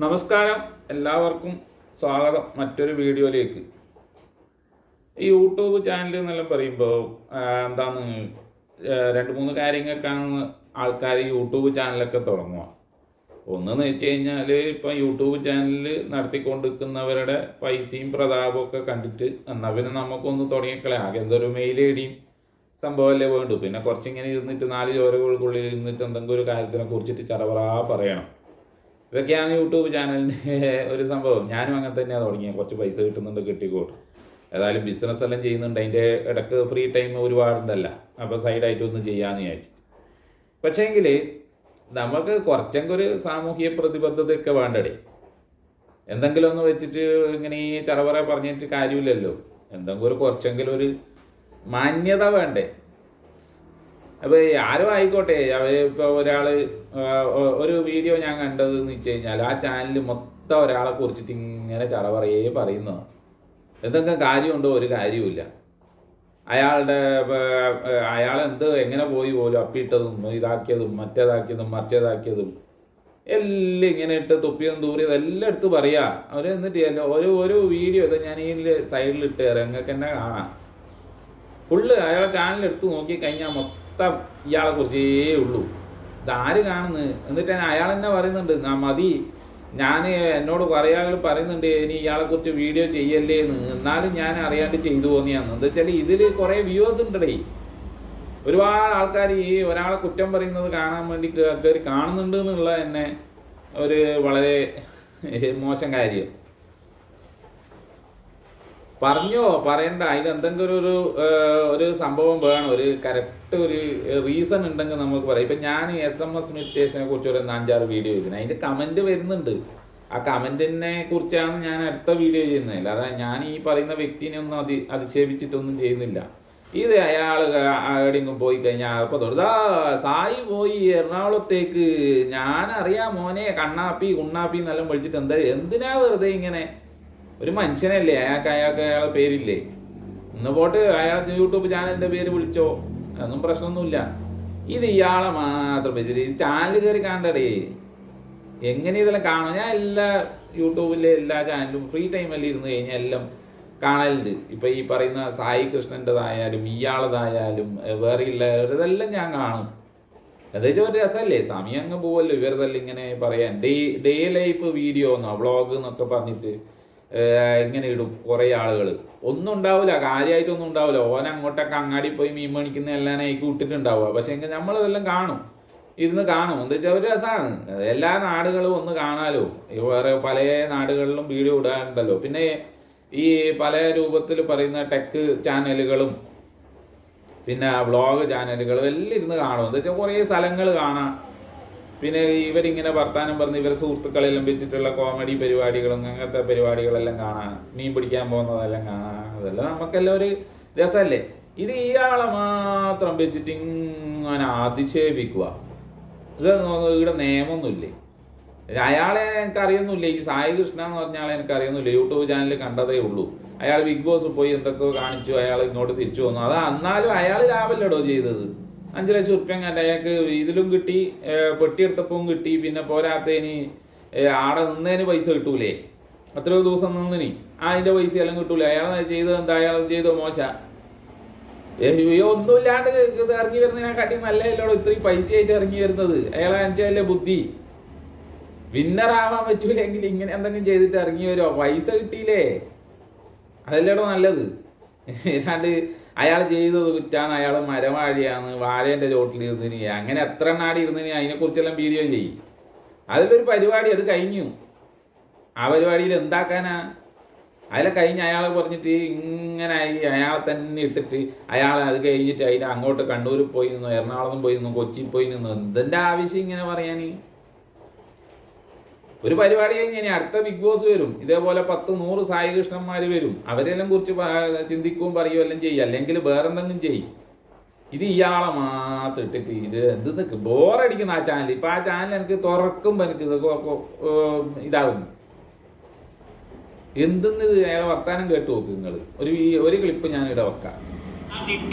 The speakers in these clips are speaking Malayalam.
നമസ്കാരം, എല്ലാവർക്കും സ്വാഗതം മറ്റൊരു വീഡിയോയിലേക്ക്. ഈ യൂട്യൂബ് ചാനൽ എന്നെല്ലാം പറയുമ്പോൾ എന്താണ് രണ്ട് മൂന്ന് കാര്യങ്ങൾക്കാണ് ആൾക്കാർ യൂട്യൂബ് ചാനലൊക്കെ തുടങ്ങുക. ഒന്നെന്ന് വെച്ച് കഴിഞ്ഞാൽ ഇപ്പം യൂട്യൂബ് ചാനൽ നടത്തിക്കൊണ്ടിരിക്കുന്നവരുടെ പൈസയും പ്രതാപവും ഒക്കെ കണ്ടിട്ട് എന്നാൽ പിന്നെ നമുക്കൊന്ന് തുടങ്ങിക്കളയാം. ആകെ എന്തൊരു മെയിൽ ഐ ഡിയും സംഭവമല്ലേ വേണ്ടു. പിന്നെ കുറച്ചിങ്ങനെ ഇരുന്നിട്ട് 4 ചോരകൾക്കുള്ളിൽ ഇരുന്നിട്ട് എന്തെങ്കിലും ഒരു കാര്യത്തിനെ കുറിച്ചിട്ട് ചറവറാ പറയണം. ഇതൊക്കെയാണ് യൂട്യൂബ് ചാനലിൻ്റെ ഒരു സംഭവം. ഞാനും അങ്ങനെ തന്നെയാണ് തുടങ്ങിയത്. കുറച്ച് പൈസ കിട്ടുന്നുണ്ട്, കിട്ടിക്കോട്ടെ. ഏതായാലും ബിസിനസ് എല്ലാം ചെയ്യുന്നുണ്ട്, അതിൻ്റെ ഇടയ്ക്ക് ഫ്രീ ടൈം ഒരുപാടുണ്ടല്ല, അപ്പോൾ സൈഡായിട്ടൊന്ന് ചെയ്യാമെന്ന് വിചാരിച്ചിട്ട്. പക്ഷേങ്കിൽ നമുക്ക് കുറച്ചെങ്കിലും ഒരു സാമൂഹിക പ്രതിബദ്ധതയൊക്കെ വേണ്ടടേ. എന്തെങ്കിലും ഒന്ന് വെച്ചിട്ട് ഇങ്ങനെ ഈ ചറവറ പറഞ്ഞിട്ട് കാര്യമില്ലല്ലോ. എന്തെങ്കിലും കുറച്ചെങ്കിലും ഒരു മാന്യത വേണ്ടേ. അപ്പോൾ ആരും ആയിക്കോട്ടെ, ഇപ്പോൾ ഒരാൾ ഒരു വീഡിയോ ഞാൻ കണ്ടതെന്ന് വെച്ച് കഴിഞ്ഞാൽ ആ ചാനൽ മൊത്തം ഒരാളെ കുറിച്ചിട്ട് ഇങ്ങനെ ചറവറയെ പറയുന്നതാണ്. എന്തൊക്കെ കാര്യമുണ്ടോ? ഒരു കാര്യവുമില്ല. അയാളെന്ത് എങ്ങനെ പോയി പോലും അപ്പിയിട്ടതും ഇതാക്കിയതും മറ്റേതാക്കിയതും മറിച്ചതാക്കിയതും എല്ലാം ഇങ്ങനെ ഇട്ട് തൊപ്പിയതും തൂറിയതും എല്ലാം എടുത്ത് പറയാം. അവർ എന്നിട്ട് ഒരു വീഡിയോ ഇത് ഞാൻ ഈ സൈഡിൽ ഇട്ട് തരാം, നിങ്ങൾക്ക് തന്നെ കാണാം. ഫുള്ള് അയാളെ ചാനലെടുത്ത് നോക്കിക്കഴിഞ്ഞാൽ മൊത്തം ഇയാളെ കുറിച്ചേ ഉള്ളൂ. ഇതാര് കാണുന്നത്? എന്നിട്ട് അയാൾ തന്നെ പറയുന്നുണ്ട്, മതി, ഞാൻ എന്നോട് പറയുന്നുണ്ട് ഇനി ഇയാളെ കുറിച്ച് വീഡിയോ ചെയ്യല്ലേ എന്ന്. എന്നാലും ഞാൻ അറിയാണ്ട് ചെയ്തു തോന്നിയാന്ന്. എന്താ വെച്ചാൽ ഇതിൽ കുറേ വ്യൂവേഴ്സ് ഉണ്ടേ. ഒരുപാട് ആൾക്കാർ ഈ ഒരാളെ കുറ്റം പറയുന്നത് കാണാൻ വേണ്ടി ആൾക്കാർ കാണുന്നുണ്ട് എന്നുള്ള തന്നെ ഒരു വളരെ മോശം കാര്യം. പറയണ്ട, അതിൽ എന്തെങ്കിലും ഒരു സംഭവം വേണം, ഒരു കറക്റ്റ് ഒരു റീസൺ ഉണ്ടെങ്കിൽ നമുക്ക് പറയാം. ഇപ്പം ഞാൻ SMS മെഡിറ്റേഷനെ കുറിച്ച് ഒരു 5-6 വീഡിയോ ചെയ്യുന്നത്, അതിൻ്റെ കമൻറ്റ് വരുന്നുണ്ട്. ആ കമൻറ്റിനെ കുറിച്ചാണ് ഞാൻ അടുത്ത വീഡിയോ ചെയ്യുന്നത്. അല്ലാതെ ഞാൻ ഈ പറയുന്ന വ്യക്തിനെ ഒന്നും അധിക്ഷേപിച്ചിട്ടൊന്നും ചെയ്യുന്നില്ല. ഇത് അയാൾ എവിടെയെങ്കിലും പോയി കഴിഞ്ഞാൽ അപ്പോൾ തൊടുതാ സായി പോയി എറണാകുളത്തേക്ക്, ഞാനറിയാം മോനെ കണ്ണാപ്പി ഉണ്ണാപ്പി എന്നെല്ലാം വിളിച്ചിട്ട് എന്തിനാ വെറുതെ ഇങ്ങനെ? ഒരു മനുഷ്യനല്ലേ, അയാളെ പേരില്ലേ? ഇന്ന് പോട്ട് അയാളെ യൂട്യൂബ് ചാനലിൻ്റെ പേര് വിളിച്ചോ, അതൊന്നും പ്രശ്നമൊന്നുമില്ല. ഇത് ഇയാളെ മാത്രം വെച്ചിട്ട് ഈ ചാനൽ കയറി കാണണ്ടേ. എങ്ങനെ ഇതെല്ലാം കാണും? ഞാൻ എല്ലാ യൂട്യൂബിലെ എല്ലാ ചാനലും ഫ്രീ ടൈമಲ್ಲಿ ഇരുന്ന് കഴിഞ്ഞാൽ എല്ലാം കാണലുണ്ട്. ഇപ്പം ഈ പറയുന്ന സായി കൃഷ്ണൻ്റെതായാലും ഇയാളതായാലും വേറെയുള്ള ഇതെല്ലാം ഞാൻ കാണും. എന്താ വെച്ചാൽ ഒരു രസമല്ലേ, സമയം അങ്ങ് പോവല്ലോ. ഇവരതെല്ലാം ഇങ്ങനെ പറയാൻ ഡേ ലൈഫ് വീഡിയോ എന്നോ വ്ളോഗ് എന്നൊക്കെ പറഞ്ഞിട്ട് ഇങ്ങനെ ഇടും കുറേ ആളുകൾ. ഒന്നും ഉണ്ടാവില്ല, കാര്യമായിട്ടൊന്നും ഉണ്ടാവില്ല. ഓൻ അങ്ങോട്ടൊക്കെ അങ്ങാടി പോയി മീൻ മേടിക്കുന്ന എല്ലാം എനിക്ക് വിട്ടിട്ടുണ്ടാവുക. പക്ഷേ എങ്കിൽ നമ്മളതെല്ലാം കാണും, ഇരുന്ന് കാണും. എന്താ വെച്ചാൽ ഒരു രസമാണ്. എല്ലാ നാടുകളും ഒന്ന് കാണാലോ. വേറെ പല നാടുകളിലും വീഡിയോ ഇടാറുണ്ടല്ലോ. പിന്നെ ഈ പല രൂപത്തിൽ പറയുന്ന ടെക് ചാനലുകളും പിന്നെ വ്ളോഗ് ചാനലുകളും എല്ലാം ഇരുന്ന് കാണും. എന്താ വെച്ചാൽ കുറേ സ്ഥലങ്ങൾ കാണാം. പിന്നെ ഇവരിങ്ങനെ വർത്താനം പറഞ്ഞ് ഇവരെ സുഹൃത്തുക്കളെല്ലാം വെച്ചിട്ടുള്ള കോമഡി പരിപാടികളും അങ്ങനത്തെ പരിപാടികളെല്ലാം കാണാം. മീൻ പിടിക്കാൻ പോകുന്നതെല്ലാം കാണാം. അതെല്ലാം നമുക്കെല്ലാം ഒരു രസമല്ലേ. ഇത് ഇയാളെ മാത്രം വെച്ചിട്ട് ഇങ്ങനെ അധിക്ഷേപിക്കുക. ഇവിടെ നിയമമൊന്നുമില്ലേ? അയാളെ എനിക്കറിയൊന്നുമില്ല. ഈ സായി കൃഷ്ണ എന്ന് പറഞ്ഞ ആളെ എനിക്കറിയൊന്നുമില്ല. യൂട്യൂബ് ചാനലിൽ കണ്ടതേ ഉള്ളൂ. അയാൾ ബിഗ് ബോസ് പോയി എന്തൊക്കെയോ കാണിച്ചു, അയാൾ ഇങ്ങോട്ട് തിരിച്ചു വന്നു. എന്നാലും അയാൾ ലാഭമല്ലടോ ചെയ്തത്. 5 ലക്ഷം ഉറുപ്പ്യ കണ്ട അയാൾക്ക് ഇതിലും കിട്ടി, പെട്ടിയെടുത്തപ്പം കിട്ടി. പിന്നെ പോരാത്തതിന് ആടെ നിന്നതിന് പൈസ കിട്ടൂലേ? എത്രയോ ദിവസം നിന്നിനി അതിൻ്റെ പൈസ എല്ലാം കിട്ടൂലേ? അയാൾ ചെയ്തത് എന്താ? അയാൾ ചെയ്തോ മോശ? ഒന്നുമില്ലാണ്ട് ഇത് ഇറങ്ങി വരുന്നതിനെക്കാട്ടി നല്ലതല്ലോ ഇത്രയും പൈസ ആയിട്ട് ഇറങ്ങി വരുന്നത്. അയാളെ അനുസരിച്ചല്ലേ ബുദ്ധി. വിന്നറാവാൻ പറ്റൂലെങ്കിൽ ഇങ്ങനെ എന്തെങ്കിലും ചെയ്തിട്ട് ഇറങ്ങി വരുമോ? പൈസ കിട്ടിയില്ലേ, അതല്ലേടോ നല്ലത്. അല്ലാണ്ട് അയാൾ ചെയ്തത് കുറ്റാന്ന്, അയാൾ മരവാഴിയാണ്, വാഴേൻ്റെ ചോട്ടിൽ ഇരുന്നിനി, അങ്ങനെ എത്ര നാടി ഇരുന്നിനി അതിനെക്കുറിച്ചെല്ലാം വീഡിയോ ചെയ്യും. അതിലൊരു പരിപാടി, അത് കഴിഞ്ഞു. ആ പരിപാടിയിൽ എന്താക്കാനാ? അതിലെ കഴിഞ്ഞ് അയാളെ പറഞ്ഞിട്ട് ഇങ്ങനെ അയാളെ തന്നെ ഇട്ടിട്ട് അയാൾ അത് കഴിഞ്ഞിട്ട് അതിന് അങ്ങോട്ട് കണ്ണൂരിൽ പോയി നിന്നു, എറണാകുളം പോയി നിന്നു, കൊച്ചിയിൽ പോയി നിന്നു. എന്തിൻ്റെ ആവശ്യം ഇങ്ങനെ പറയാൻ? ഒരു പരിപാടി കഴിഞ്ഞ് ഇനി അടുത്ത ബിഗ് ബോസ് വരും. ഇതേപോലെ 10-100 സായി കൃഷ്ണന്മാർ വരും. അവരെല്ലാം കുറിച്ച് ചിന്തിക്കുകയും പറയുകയും എല്ലാം ചെയ്യും. അല്ലെങ്കിൽ വേറെന്തെങ്കിലും ചെയ്യും. ഇത് ഇയാളെ മാത്രം ഇട്ടിട്ട് ഇത് എന്തൊക്കെ ബോറടിക്കുന്ന ആ ചാനൽ. ഇപ്പം ആ ചാനൽ എനിക്ക് തുറക്കുമ്പോൾ എനിക്ക് ഇതാകുന്നു. എന്തെന്ന് അയാളെ വർത്താനം കേട്ട് നോക്ക് നിങ്ങൾ. ഒരു ക്ലിപ്പ് ഞാൻ ഇവിടെ വെക്കാം.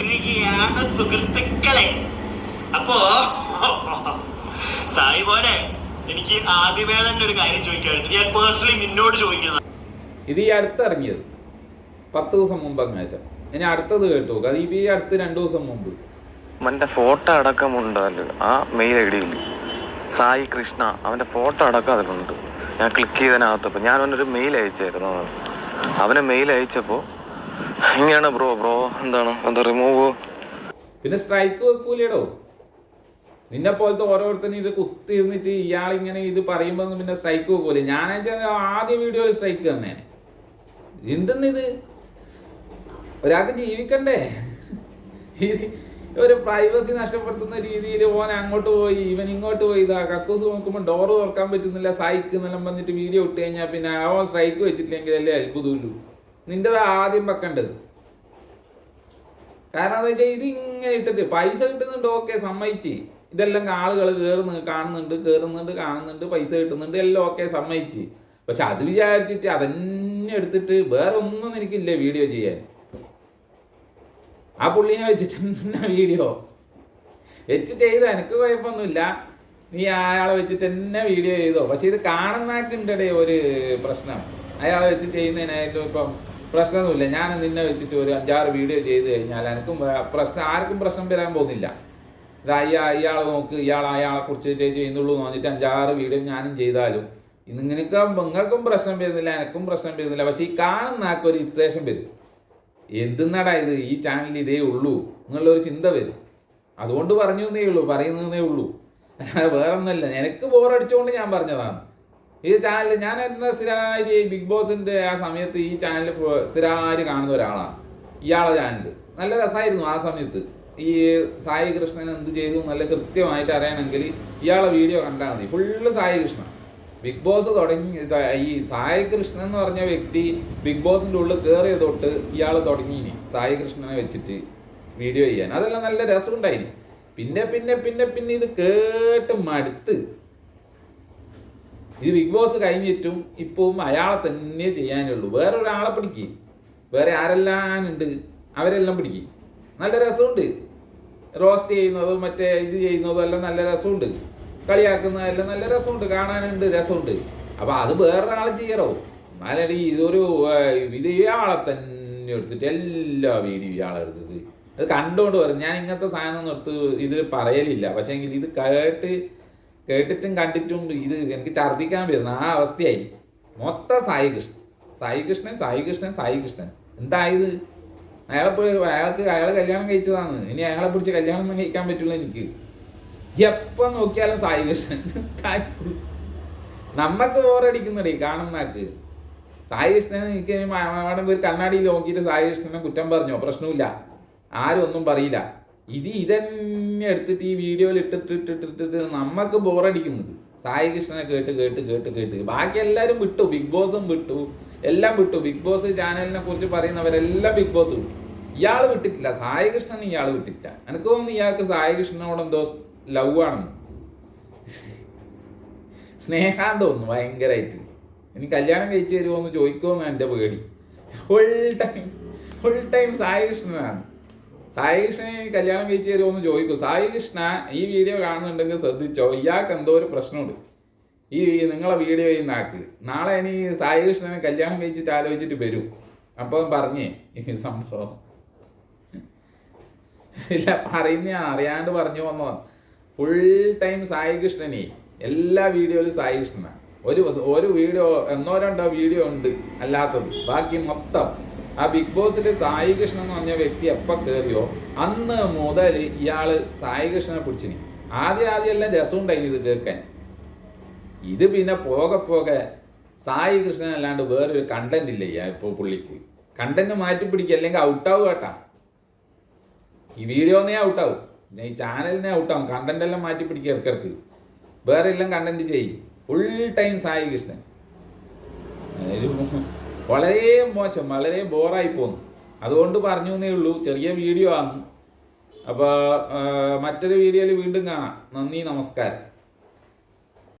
സുഹൃത്തുക്കളെ, അപ്പോ സായി പോലെ എനിക്ക് ആദ്യമേ തന്നെ ഒരു കാര്യം ചോദിക്കാറുണ്ട്, ഞാൻ പേഴ്സണലി നിന്നോട് ചോദിക്കുന്നത്. ഇത് ഈ അടുത്തിറങ്ങിയത് 10 ദിവസം മുമ്പ് അങ്ങാറ്റം. ഇനി അടുത്തത് കേട്ടു, അത് ഈ അടുത്ത് 2 ദിവസം മുമ്പ് അവൻ്റെ ഫോട്ടോ അടക്കമുണ്ടല്ലോ ആ മെയിൽ ഐ ഡിയിൽ, സായി കൃഷ്ണ, അവൻ്റെ ഫോട്ടോ അടക്കം അതിലുണ്ട്. ഞാൻ ക്ലിക്ക് ചെയ്തതിനകത്തപ്പോൾ ഞാൻ അവനൊരു മെയിൽ അയച്ചായിരുന്നു. അവനെ മെയിൽ അയച്ചപ്പോൾ ഇങ്ങനെയാണ് ബ്രോ എന്താണ് എന്താ റിമൂവ്. പിന്നെ സ്ട്രൈക്ക് വെക്കൂലേടോ. നിന്നെ പോലത്തെ ഓരോരുത്തരും ഇത് കുത്തിയിരുന്നിട്ട് ഇയാളിങ്ങനെ ഇത് പറയുമ്പോൾ പിന്നെ സ്ട്രൈക്ക് വെക്കൂലേ. ഞാൻ ആദ്യ വീഡിയോയിൽ സ്ട്രൈക്ക് തന്നെ. എന്തെന്നിത്, ഒരാൾക്ക് ജീവിക്കണ്ടേ? ഒരു പ്രൈവസി നഷ്ടപ്പെടുത്തുന്ന രീതിയിൽ ഓൻ അങ്ങോട്ട് പോയി ഇവൻ ഇങ്ങോട്ട് പോയി. ഇതാ കക്കൂസ് നോക്കുമ്പോൾ ഡോറ് തുറക്കാൻ പറ്റുന്നില്ല, സൈക്ക് എന്നെല്ലാം വന്നിട്ട് വീഡിയോ ഇട്ട് കഴിഞ്ഞാൽ പിന്നെ അവൻ സ്ട്രൈക്ക് വെച്ചിട്ടില്ലെങ്കിൽ അല്ലേ അത്ഭുതമുള്ളൂ. നിൻ്റെത് ആദ്യം വെക്കേണ്ടത്. കാരണം എന്താ വെച്ചാൽ ഇതിങ്ങനെ ഇട്ടിട്ട് പൈസ കിട്ടുന്നുണ്ട്, ഓക്കെ സമ്മതിച്ച്. ഇതെല്ലാം ആളുകൾ കാണുന്നുണ്ട്, പൈസ കിട്ടുന്നുണ്ട്, എല്ലാം ഓക്കെ സമ്മതിച്ച്. പക്ഷെ അത് വിചാരിച്ചിട്ട് അതന്നെ എടുത്തിട്ട് വേറെ ഒന്നും എനിക്കില്ല വീഡിയോ ചെയ്യാൻ. ആ പുള്ളിനെ വെച്ചിട്ട് തന്നെ വീഡിയോ ചെയ്തോ, എനിക്ക് കുഴപ്പമൊന്നുമില്ല. നീ അയാളെ വെച്ചിട്ട് തന്നെ വീഡിയോ ചെയ്തോ. പക്ഷെ ഇത് കാണുന്നാക്കിൻ്റെ ഒരു പ്രശ്നം. അയാളെ വെച്ച് ചെയ്യുന്നതിനായിട്ടും ഇപ്പം പ്രശ്നമൊന്നുമില്ല. ഞാൻ നിന്നെ വെച്ചിട്ട് ഒരു 5-6 വീഡിയോ ചെയ്ത് കഴിഞ്ഞാൽ എനിക്കും ആർക്കും പ്രശ്നം വരാൻ പോകുന്നില്ല. ഇയാൾ നോക്ക്, അയാളെ കുറിച്ച് ചെയ്യുന്നുള്ളൂ എന്ന് പറഞ്ഞിട്ട് 5-6 വീഡിയോ ഞാനും ചെയ്താലും നിങ്ങൾക്കും പ്രശ്നം വരുന്നില്ല, എനിക്കും പ്രശ്നം വരുന്നില്ല. പക്ഷെ ഈ കാണുന്ന ആൾക്കൊരു ഇറിറ്റേഷൻ വരും. എന്തെന്നാടാ ഇത്, ഈ ചാനലിൽ ഇതേ ഉള്ളൂ എന്നുള്ളൊരു ചിന്ത വരും. അതുകൊണ്ട് പറയുന്നതേ ഉള്ളൂ. വേറെ ഒന്നുമല്ല, എനിക്ക് ബോറടിച്ചുകൊണ്ട് ഞാൻ പറഞ്ഞതാണ്. ഈ ചാനൽ ഞാൻ എന്താ സ്ഥിരമായി ബിഗ് ബോസിൻ്റെ ആ സമയത്ത് ഈ ചാനൽ സ്ഥിരമായി കാണുന്ന ഒരാളാണ്. ഇയാളെ ചാനൽ നല്ല രസമായിരുന്നു ആ സമയത്ത്. ഈ സായി കൃഷ്ണൻ എന്ത് ചെയ്തു നല്ല കൃത്യമായിട്ട് അറിയണമെങ്കിൽ ഇയാളെ വീഡിയോ കണ്ടാൽ മതി. Full Sai Krishnan. Bigg Boss തുടങ്ങി ഈ സായി കൃഷ്ണൻ എന്ന് പറഞ്ഞ വ്യക്തി ബിഗ് ബോസിൻ്റെ ഉള്ളിൽ കയറിയ തൊട്ട് ഇയാൾ തുടങ്ങിയിനി സായി കൃഷ്ണനെ വെച്ചിട്ട് വീഡിയോ ചെയ്യാൻ. അതെല്ലാം നല്ല രസമുണ്ടായിനി. പിന്നെ ഇത് കേട്ട് മടുത്ത്. ഇത് ബിഗ് ബോസ് കഴിഞ്ഞിട്ടും ഇപ്പം അയാളെ തന്നെ ചെയ്യാനുള്ളൂ. വേറെ ഒരാളെ പിടിക്കും, വേറെ ആരെല്ലാം ഉണ്ട് അവരെല്ലാം പിടിക്കും. നല്ല രസമുണ്ട്. റോസ്റ്റ് ചെയ്യുന്നതും മറ്റേ ഇത് ചെയ്യുന്നതും എല്ലാം നല്ല രസമുണ്ട്. കളിയാക്കുന്നതെല്ലാം നല്ല രസമുണ്ട്, കാണാനുണ്ട്, രസമുണ്ട്. അപ്പം അത് വേറൊരാൾ ചെയ്യറോ. എന്നാലടി ഇത് ഇയാളെ തന്നെ എടുത്തിട്ട് എല്ലാ വീഡിയോ ഇയാളെ എടുത്തിട്ട് അത് കണ്ടുകൊണ്ട് പറയും. ഞാൻ ഇങ്ങനത്തെ സാധനം എടുത്ത് ഇതിൽ പറയലില്ല. പക്ഷേ എങ്കിൽ ഇത് കേട്ടിട്ടും കണ്ടിട്ടും ഇത് എനിക്ക് ഛർദ്ദിക്കാൻ വരുന്ന ആ അവസ്ഥയായി. മൊത്തം സായി കൃഷ്ണൻ എന്തായത്? അയാളെ കല്യാണം കഴിച്ചതാണ്. ഇനി അയാളെ പിടിച്ച് കല്യാണം ഒന്നും കഴിക്കാൻ പറ്റുള്ളൂ എനിക്ക്. എപ്പം നോക്കിയാലും സായി കൃഷ്ണൻ. നമ്മക്ക് ബോറടിക്കുന്നടേ കാണുന്നാക്ക്. സായി കൃഷ്ണൻ എനിക്ക് ഒരു കണ്ണാടിയിൽ നോക്കിയിട്ട് സായി കൃഷ്ണനെ കുറ്റം പറഞ്ഞോ പ്രശ്നമില്ല, ആരും ഒന്നും പറയില്ല. ഇതന്നെ എടുത്തിട്ട് ഈ വീഡിയോയിൽ ഇട്ടിട്ട് നമ്മക്ക് ബോറടിക്കുന്നത്. സായി കൃഷ്ണനെ കേട്ട് ബാക്കി എല്ലാവരും വിട്ടു. ബിഗ് ബോസും വിട്ടു, എല്ലാം വിട്ടു. ബിഗ് ബോസ് ചാനലിനെ കുറിച്ച് പറയുന്നവരെല്ലാം ബിഗ് ബോസ് വിട്ടു. ഇയാൾ വിട്ടിട്ടില്ല, സായി കൃഷ്ണൻ ഇയാൾ വിട്ടിട്ടില്ല. എനിക്ക് തോന്നുന്നു ഇയാൾക്ക് സായി കൃഷ്ണനോട് എന്തോ ലവ് ആണെന്ന്, സ്നേഹാൻ തോന്നുന്നു ഭയങ്കരമായിട്ട്. ഇനി കല്യാണം കഴിച്ചു തരുമോ എന്ന് ചോദിക്കുമെന്ന് എൻ്റെ പേടി. ഫുൾ ടൈം സായി കൃഷ്ണനാണ്. സായി കൃഷ്ണനെ കല്യാണം കഴിച്ചു തരുമോ എന്ന് ചോദിക്കും. സായി കൃഷ്ണ ഈ വീഡിയോ കാണുന്നുണ്ടെങ്കിൽ ശ്രദ്ധിച്ചോ, ഇയാൾക്ക് എന്തോ ഒരു പ്രശ്നമുണ്ട്. ഈ നിങ്ങളെ വീഡിയോ ചെയ്യുന്നാക്ക് നാളെ ഇനി സായി കൃഷ്ണനെ കല്യാണം കഴിച്ചിട്ട് ആലോചിച്ചിട്ട് വരും. അപ്പം പറഞ്ഞേ ഈ സംഭവം ഇല്ല, അറിയാണ്ട് പറഞ്ഞു വന്നതാണ്. ഫുൾ ടൈം സായി കൃഷ്ണനെ എല്ലാ വീഡിയോയിലും സായി കൃഷ്ണനാണ്. ഒരു വീഡിയോ 1-2 വീഡിയോ ഉണ്ട് അല്ലാത്തത്. ബാക്കി മൊത്തം ആ ബിഗ് ബോസിൽ സായി കൃഷ്ണൻ എന്ന് പറഞ്ഞ വ്യക്തി എപ്പോൾ കയറിയോ അന്ന് മുതൽ ഇയാൾ സായി കൃഷ്ണനെ പിടിച്ചിനി. ആദ്യം എല്ലാം രസമുണ്ടായിന് ഇത് കേൾക്കാൻ. ഇത് പിന്നെ പോകെ സായി കൃഷ്ണൻ അല്ലാണ്ട് വേറൊരു കണ്ടന്റ് ഇല്ല ഇപ്പോൾ പുള്ളിക്ക്. കണ്ടന്റ് മാറ്റി പിടിക്കുക, അല്ലെങ്കിൽ ഔട്ടാവും കേട്ടാ. ഈ വീഡിയോന്നേ ഔട്ടാവും, ഈ ചാനലിനെ ഔട്ടാവും. കണ്ടന്റ് എല്ലാം മാറ്റി പിടിക്കുക ഇടയ്ക്കിടയ്ക്ക്. വേറെ എല്ലാം കണ്ടന്റ് ചെയ്യും. ഫുൾ ടൈം സായി കൃഷ്ണൻ വളരെ മോശം, വളരെ ബോറായി പോന്നു. അതുകൊണ്ട് പറഞ്ഞു എന്നേ ഉള്ളൂ. ചെറിയ വീഡിയോ ആണ്. അപ്പോൾ മറ്റൊരു വീഡിയോയിൽ വീണ്ടും കാണാം. നന്ദി, നമസ്കാരം.